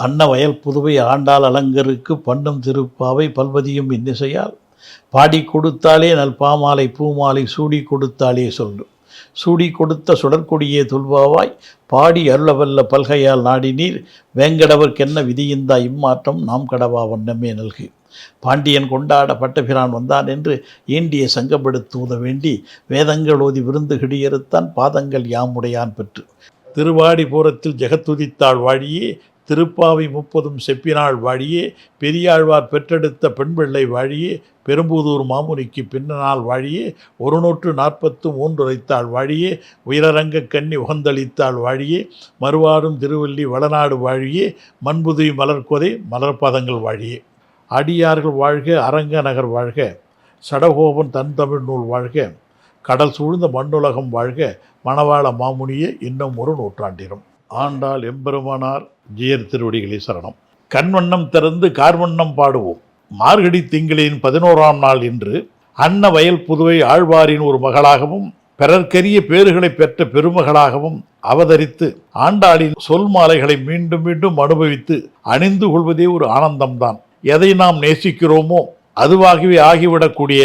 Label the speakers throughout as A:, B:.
A: அன்ன வயல் புதுவை ஆண்டாள் அலங்கருக்கு பண்ணும் திருப்பாவை பல்வதியும் இன்னிசையால் பாடி கொடுத்தாலே நல் பாமாலை பூமாலை சூடி கொடுத்தாலே சொல்லு சூடி கொடுத்த சுடற்கொடியே துல்வாவாய் பாடி அருளவல்ல பல்கையால் நாடினீர் வேங்கடவர்க்கென்ன விதியிந்தா இம்மாற்றம் நாம் கடவா வண்ணமே நல்கு. பாண்டியன் கொண்டாட பட்டபிரான் வந்தான் என்று ஈண்டிய சங்கப்படுத்துவத வேண்டி வேதங்கள் ஓதி விருந்து கிடியறுத்தான் பாதங்கள் யாமுடையான் பெற்று. திருவாடிபுரத்தில் ஜெகத்துதித்தாள் வாழியே திருப்பாவை 30 செப்பினாள் வாழியே பெரியாழ்வார் பெற்றெடுத்த பெண் பிள்ளை வாழியே பெரும்புதூர் மாமுனிக்கு பின்னனால் வாழியே 143 உரைத்தாள் வாழியே உயரரங்க கண்ணி உகந்தளித்தாள் வாழியே மறுவாடும் திருவள்ளி வளநாடு வாழியே மண்புதுய் மலர்கொதை மலர்பாதங்கள் வாழியே. அடியார்கள் வாழ்க அரங்க நகர் வாழ்க சடகோபன் தன் தமிழ் நூல் வாழ்க கடல் சூழ்ந்த மண்ணுலகம் வாழ்க மணவாள மாமுனியே இன்னும் ஒரு நூற்றாண்டிலும். ஆண்டாள் எம்பெருமானார் ஜியர் திருவடிகளே சரணம். கண்வண்ணம் திறந்து கார்வண்ணம் பாடுவோம். மார்கழி திங்களின் 11ஆம் நாள் இன்று அன்ன வயல் புதுவை ஆழ்வாரின் ஒரு மகளாகவும் பிறர்க்கரிய பேறுகளை பெற்ற பெருமகளாகவும் அவதரித்து ஆண்டாளின் சொல் மாலைகளை மீண்டும் மீண்டும் அனுபவித்து அணிந்து கொள்வதே ஒரு ஆனந்தம்தான். எதை நாம் நேசிக்கிறோமோ அதுவாகவே ஆகிவிடக்கூடிய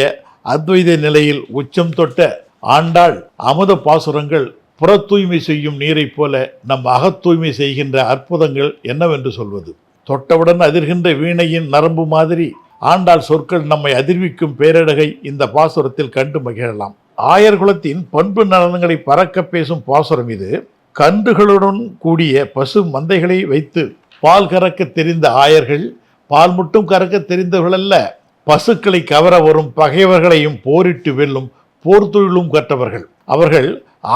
A: அத்வைத நிலையில் உச்சம் தொட்ட ஆண்டாள் அமுத பாசுரங்கள் புற தூய்மை செய்யும் நீரைப் போல நம் அகத்தூய்மை செய்கின்ற அற்புதங்கள் என்னவென்று சொல்வது. தொட்டவுடன் அதிர்கின்ற வீணையின் நரம்பு மாதிரி ஆண்டாள் சொற்கள் நம்மை அதிர்விக்கும் பேரழகை இந்த பாசுரத்தில் கண்டு மகிழலாம். ஆயர்குலத்தின் பண்பு நலன்களை பறக்க பேசும் பாசுரம் இது. கன்றுகளுடன் கூடிய பசு மந்தைகளை வைத்து பால் கறக்க தெரிந்த ஆயர்கள் பால் மட்டும் கறக்க தெரிந்தவர்கள் அல்ல, பசுக்களை கவர வரும் பகைவர்களையும் போரிட்டு வெல்லும் போர் தொழிலும் கற்றவர்கள். அவர்கள்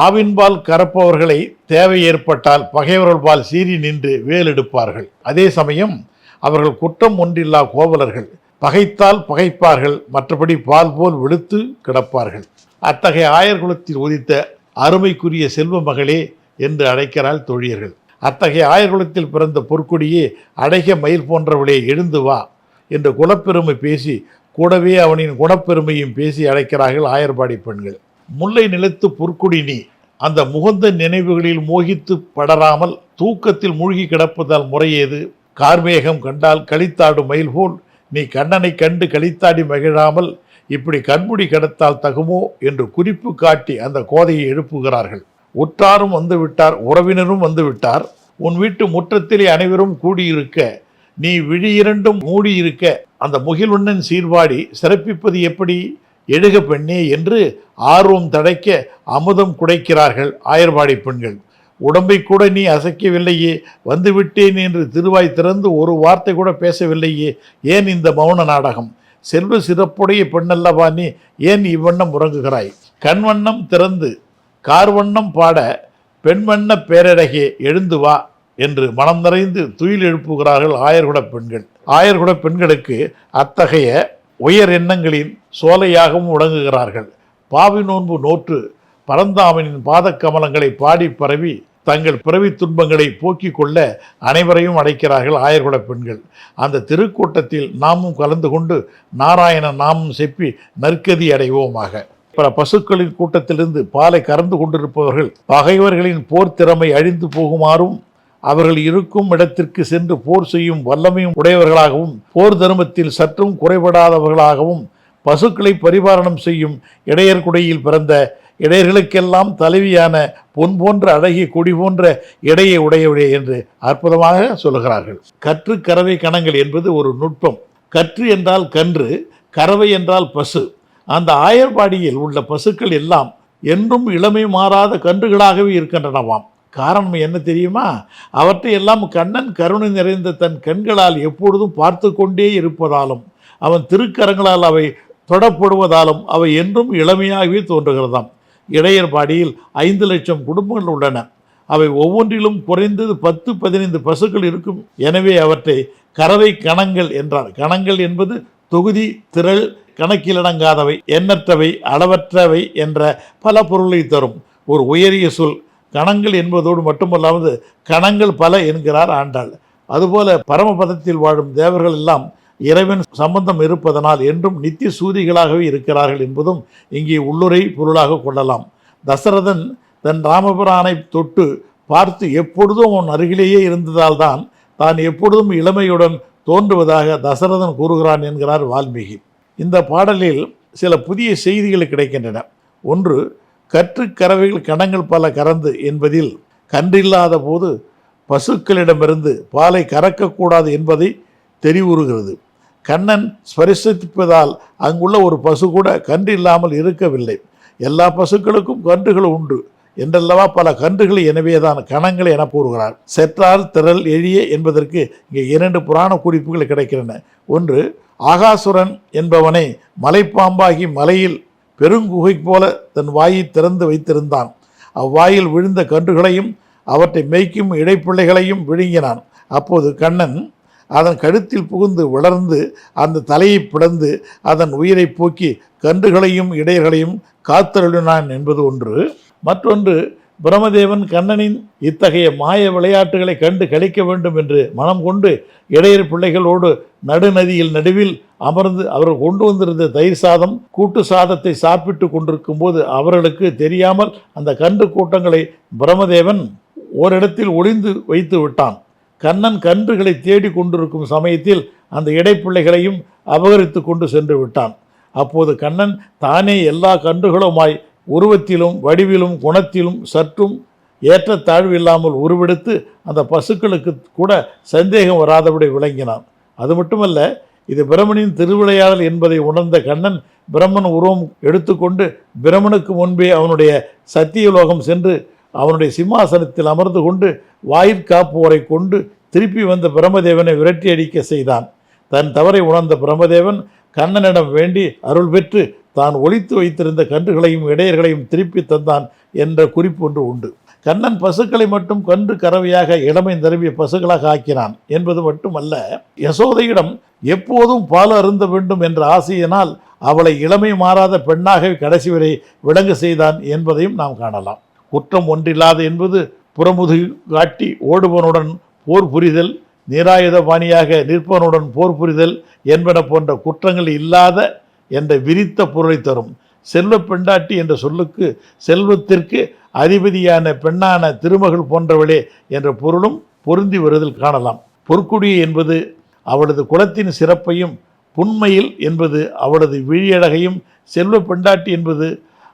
A: ஆவின்பால் கறப்பவர்களை தேவை ஏற்பட்டால் பகைவர்கள் பால் சீறி நின்று வேலெடுப்பார்கள். அதே சமயம் அவர்கள் குற்றம் ஒன்றில்லா கோவலர்கள். பகைத்தால் பகைப்பார்கள், மற்றபடி பால் போல் வெளுத்து கிடப்பார்கள். அத்தகைய ஆயர்குலத்தில் உதித்த அருமைக்குரிய செல்வ மகளே என்று அழைக்கிறாள் தோழியர்கள். அத்தகைய ஆயர்குலத்தில் பிறந்த பொற்கொடியே அடைக மயில் போன்றவளே எழுந்து வா என்று குலப்பெருமை பேசி கூடவே அவனின் குணப்பெருமையும் பேசி அழைக்கிறார்கள் ஆயர்பாடி பெண்கள். முல்லை நிலத்து பொற்குடி நீ அந்த முகந்த நினைவுகளில் மோகித்து படராமல் தூக்கத்தில் மூழ்கி கிடப்பதால் முறையேது. கார்மேகம் கண்டால் களித்தாடும் மயில் போல் நீ கண்ணனை கண்டு களித்தாடி மகிழாமல் இப்படி கண்முடி கிடத்தால் தகுமோ என்று குறிப்பு காட்டி அந்த கோதையை எழுப்புகிறார்கள். உற்றாரும் வந்துவிட்டார், உறவினரும் வந்துவிட்டார். உன் வீட்டு முற்றத்திலே அனைவரும் கூடியிருக்க நீ விழி இரண்டும் மூடியிருக்க அந்த முகிலுண்ணன் சீர்வாடி சிறப்பிப்பது எப்படி? எழுக பெண்ணே என்று ஆர்வம் தடைக்க அமுதம் குடைக்கிறார்கள் ஆயர்பாடி பெண்கள். உடம்பை கூட நீ அசைக்கவில்லையே, வந்துவிட்டேன் என்று திருவாய் திறந்து ஒரு வார்த்தை கூட பேசவில்லையே, ஏன் இந்த மௌன நாடகம்? செல்வ சிறப்புடைய பெண்ணல்லவா நீ, ஏன் இவ்வண்ணம் உறங்குகிறாய்? கண்வண்ணம் திறந்து கார்வண்ணம் பாட பெண்வண்ண பேரழகே எழுந்து வா என்று மனம் நிறைந்து துயில் எழுப்புகிறார்கள் ஆயர்குட பெண்கள். ஆயர்குட பெண்களுக்கு அத்தகைய உயர் எண்ணங்களின் சோலையாகவும் உடங்குகிறார்கள். பாவி நோன்பு நோற்று பரந்தாமனின் பாதக்கமலங்களை பாடி பரவி தங்கள் பிறவி துன்பங்களை போக்கிக் கொள்ள அனைவரையும் அழைக்கிறார்கள் ஆயர்குட பெண்கள். அந்த திருக்கூட்டத்தில் நாமும் கலந்து கொண்டு நாராயண நாமும் செப்பி நற்கதி அடைவோமாக. பல பசுக்களின் கூட்டத்திலிருந்து பாலை கறந்து கொண்டிருப்பவர்கள் பகைவர்களின் போர் திறமை அழிந்து போகுமாறும் அவர்கள் இருக்கும் இடத்திற்கு சென்று போர் செய்யும் வல்லமையும் உடையவர்களாகவும் போர் தர்மத்தில் சற்றும் குறைபடாதவர்களாகவும் பசுக்களை பரிபாலனம் செய்யும் இடையர்குடையில் பிறந்த இடையர்களுக்கெல்லாம் தலைவியான பொன் போன்ற அழகிய கொடி போன்ற இடையை உடையவளே என்று அற்புதமாக சொல்கிறார்கள். கற்று கறவை கணங்கள் என்பது ஒரு நுட்பம். கற்று என்றால் கன்று, கறவை என்றால் பசு. அந்த ஆயர்பாடியில் உள்ள பசுக்கள் எல்லாம் என்றும் இளமை மாறாத கன்றுகளாகவே இருக்கின்றனவாம். காரணம் என்ன தெரியுமா? அவற்றை எல்லாம் கண்ணன் கருணை நிறைந்த தன் கண்களால் எப்பொழுதும் பார்த்து கொண்டே இருப்பதாலும் அவன் திருக்கரங்களால் அவை தொடப்படுவதாலும் அவை என்றும் இளமையாகவே தோன்றுகிறதாம். இடையர்பாடியில் 5 லட்சம் குடும்பங்கள் உள்ளன. அவை ஒவ்வொன்றிலும் குறைந்தது 10-15 பசுக்கள் இருக்கும். எனவே அவற்றை கறவை கணங்கள் என்றார். கணங்கள் என்பது தொகுதி, திரள், கணக்கிலடங்காதவை, எண்ணற்றவை, அளவற்றவை என்ற பல பொருளை தரும் ஒரு உயரிய சொல். கணங்கள் என்பதோடு மட்டுமல்லாமல் கணங்கள் பல என்கிறார் ஆண்டாள். அதுபோல பரமபதத்தில் வாழும் தேவர்கள் எல்லாம் இறைவன் சம்பந்தம் இருப்பதனால் என்றும் நித்திய சூரிகளாகவே இருக்கிறார்கள் என்பதும் இங்கே உள்ளுரை பொருளாக கொள்ளலாம். தசரதன் தன் ராமபிரானை தொட்டு பார்த்து எப்பொழுதும் அவன் அருகிலேயே இருந்ததால் தான் தான் எப்பொழுதும் இளமையுடன் தோன்றுவதாக தசரதன் கூறுகிறான் என்கிறார் வால்மீகி. இந்த பாடலில் சில புதிய செய்திகள் கிடைக்கின்றன. ஒன்று, கற்று கறவைகள் கணங்கள் பல கறந்து என்பதில் கன்றில்லாத போது பசுக்களிடமிருந்து பாலை கறக்கக்கூடாது என்பதை தெரிவுறுகிறது. கண்ணன் ஸ்பரிசிப்பதால் அங்குள்ள ஒரு பசு கூட கன்று இல்லாமல் இருக்கவில்லை. எல்லா பசுக்களுக்கும் கன்றுகள் உண்டு என்றல்லவா பல கன்றுகள், எனவேதான் கணங்கள் என கூறுகிறார். செற்றால் திரள் எழிய என்பதற்கு இங்கே 2 புராண குறிப்புகள் கிடைக்கின்றன. ஒன்று, ஆகாசுரன் என்பவனை மலைப்பாம்பாகி மலையில் பெருங்குகை போல தன் வாயை திறந்து வைத்திருந்தான். அவ்வாயில் விழுந்த கன்றுகளையும் அவற்றை மேய்க்கும் இடைப்பிள்ளைகளையும் விழுங்கினான். அப்போது கண்ணன் அதன் கழுத்தில் புகுந்து வளர்ந்து அந்த தலையை பிளந்து அதன் உயிரை போக்கி கன்றுகளையும் இடையர்களையும் காத்தருளினான் என்பது ஒன்று. மற்றொன்று, பிரம்மதேவன் கண்ணனின் இத்தகைய மாய விளையாட்டுகளை கண்டு கழிக்க வேண்டும் என்று மனம் கொண்டு இடையர் பிள்ளைகளோடு நடுநதியில் நடுவில் அமர்ந்து அவர்கள் கொண்டு வந்திருந்த தயிர் சாதம் கூட்டு சாதத்தை சாப்பிட்டு கொண்டிருக்கும் போது அவர்களுக்கு தெரியாமல் அந்த கன்று கூட்டங்களை பிரம்மதேவன் ஓரிடத்தில் ஒளிந்து வைத்து விட்டான். கண்ணன் கன்றுகளை தேடி கொண்டிருக்கும் சமயத்தில் அந்த இடைப்பிள்ளைகளையும் அபகரித்து கொண்டு சென்று விட்டான். அப்போது கண்ணன் தானே எல்லா கன்றுகளுமாய் உருவத்திலும் வடிவிலும் குணத்திலும் சற்றும் ஏற்றத்தாழ்வு இல்லாமல் உருவெடுத்து அந்த பசுக்களுக்கு கூட சந்தேகம் வராதபடி விளங்கினான். அது மட்டுமல்ல, இது பிரமனின் திருவிளையாடல் என்பதை உணர்ந்த கண்ணன் பிரம்மன் உருவம் எடுத்துக்கொண்டு பிரமனுக்கு முன்பே அவனுடைய சத்தியலோகம் சென்று அவனுடைய சிம்மாசனத்தில் அமர்ந்து கொண்டு வாயிற்காப்போரை கொண்டு திருப்பி வந்த பிரம்மதேவனை விரட்டி அடிக்க செய்தான். தன் தவறை உணர்ந்த பிரம்மதேவன் கண்ணனிடம் வேண்டி அருள் பெற்று தான் ஒளித்து வைத்திருந்த கன்றுகளையும் இடையர்களையும் திருப்பி தந்தான் என்ற குறிப்பு ஒன்று உண்டு. கண்ணன் பசுக்களை மட்டும் கன்று கறவையாக இளமை நிரம்பிய பசுக்களாக ஆக்கினான் என்பது மட்டுமல்ல, யசோதையிடம் எப்போதும் பால் அருந்த வேண்டும் என்ற ஆசையினால் அவளை இளமை மாறாத பெண்ணாக கடைசி வரை விளங்க செய்தான் என்பதையும் நாம் காணலாம். குற்றம் ஒன்றில்லாத என்பது புறமுதுகு காட்டி ஓடுவனுடன் போர் புரிதல், நீராயுத பாணியாக நிற்பவனுடன் போர் புரிதல் என்பன போன்ற குற்றங்கள் இல்லாத என்ற விரித்த பொருளை தரும். செல்வ பெண்டாட்டி என்ற சொல்லுக்கு செல்வத்திற்கு அதிபதியான பெண்ணான திருமகள் போன்றவளே என்ற பொருளும் பொருந்தி வருதல் காணலாம். பொற்குடி என்பது அவளது குலத்தின் சிறப்பையும், புன்மையில் என்பது அவளது விழியழகையும், செல்வ பெண்டாட்டி என்பது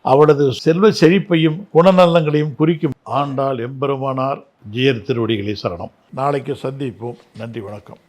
A: அவளது செல்வ செழிப்பையும் குணநலங்களையும் குறிக்கும். ஆண்டாள் எம்பெருமானார் ஜீயர் திருவடிகளை சரணம். நாளைக்கு சந்திப்போம். நன்றி, வணக்கம்.